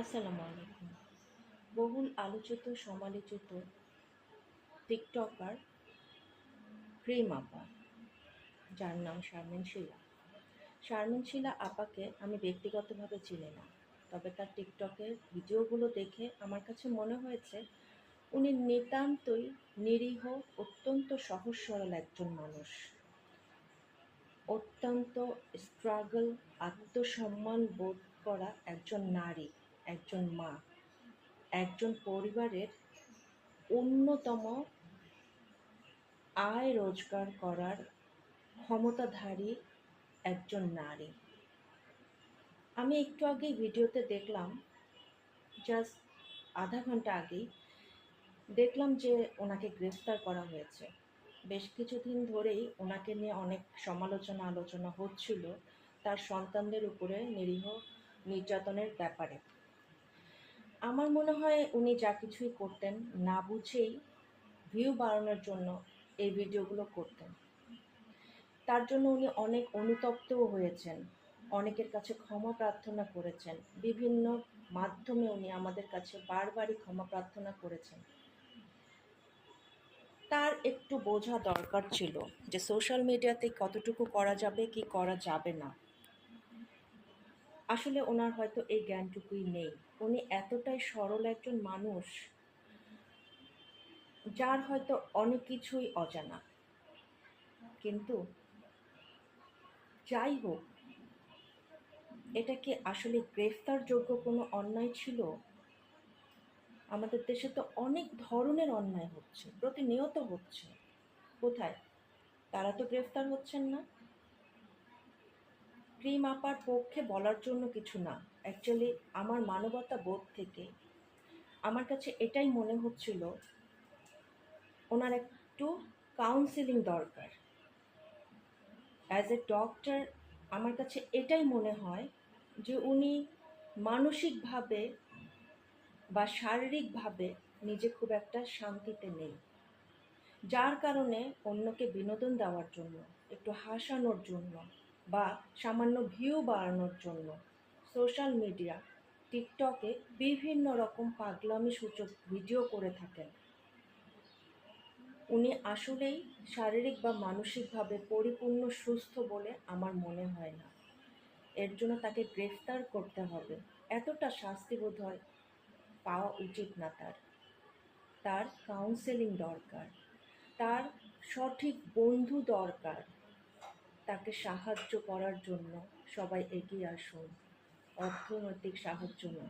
আসসালামু আলাইকুম। বহুল আলোচিত সমালোচিত টিকটকার ক্রিম আপা, যার নাম শারমিন শিলা। শারমিন শিলা আপাকে আমি ব্যক্তিগতভাবে চিনি না, তবে তার টিকটকের ভিডিওগুলো দেখে আমার কাছে মনে হয়েছে উনি নিতান্তই নিরীহ, অত্যন্ত সহজ সরল একজন মানুষ। অত্যন্ত স্ট্রাগল, আত্মসম্মান বোধ করা একজন নারী, একজন মা, একজন পরিবারের অন্যতম আয় রোজগার করার ক্ষমতাধারী একজন নারী। আমি একটু আগেই ভিডিওতে দেখলাম, জাস্ট আধা ঘন্টা আগেই দেখলাম যে ওনাকে গ্রেফতার করা হয়েছে। বেশ কিছুদিন ধরেই ওনাকে নিয়ে অনেক আলোচনা হচ্ছিল তার সন্তানদের উপরে নিরীহ নির্যাতনের ব্যাপারে। আমার মনে হয় উনি যা কিছুই করতেন না বুঝেই ভিউ বাড়ানোর জন্য এই ভিডিওগুলো করতেন। তার জন্য উনি অনেক অনুতপ্তও হয়েছেন, অনেকের কাছে ক্ষমা প্রার্থনা করেছেন, বিভিন্ন মাধ্যমে উনি আমাদের কাছে বারবারই ক্ষমা প্রার্থনা করেছেন। তার একটু বোঝা দরকার ছিল যে সোশ্যাল মিডিয়াতে কতটুকু করা যাবে কি করা যাবে না। আসলে ওনার হয়তো এই জ্ঞানটুকুই নেই। উনি এতটাই সরল একজন মানুষ, যার হয়তো অনেক কিছুই অজানা। কিন্তু যাই হোক, এটা কি আসলে গ্রেফতারযোগ্য কোনো অন্যায় ছিল? আমাদের দেশে তো অনেক ধরনের অন্যায় হচ্ছে, প্রতিনিয়ত হচ্ছে। কোথায়? তারা তো গ্রেফতার হচ্ছেন না। ক্রিম আপার পক্ষে বলার জন্য কিছু না, অ্যাকচুয়ালি আমার মানবতা বোধ থেকে আমার কাছে এটাই মনে হচ্ছিল ওনার একটু কাউন্সেলিং দরকার। অ্যাজ এ ডক্টর আমার কাছে এটাই মনে হয় যে উনি মানসিকভাবে বা শারীরিকভাবে নিজে খুব একটা শান্তিতে নেই, যার কারণে অন্যকে বিনোদন দেওয়ার জন্য, একটু হাসানোর জন্য বা সামান্য ভিউ বাড়ানোর জন্য সোশ্যাল মিডিয়া, টিকটকে বিভিন্ন রকম পাগলামি সূচক ভিডিও করে থাকেন। উনি আসলেই শারীরিক বা মানসিকভাবে পরিপূর্ণ সুস্থ বলে আমার মনে হয় না। এর জন্য তাকে গ্রেফতার করতে হবে। এতটা শাস্তি বোধহয় পাওয়া উচিত না তার। তার কাউন্সেলিং দরকার, তার সঠিক বন্ধু দরকার। তাকে সাহায্য করার জন্য সবাই এগিয়ে আসুন, অর্থনৈতিক সাহায্য নয়।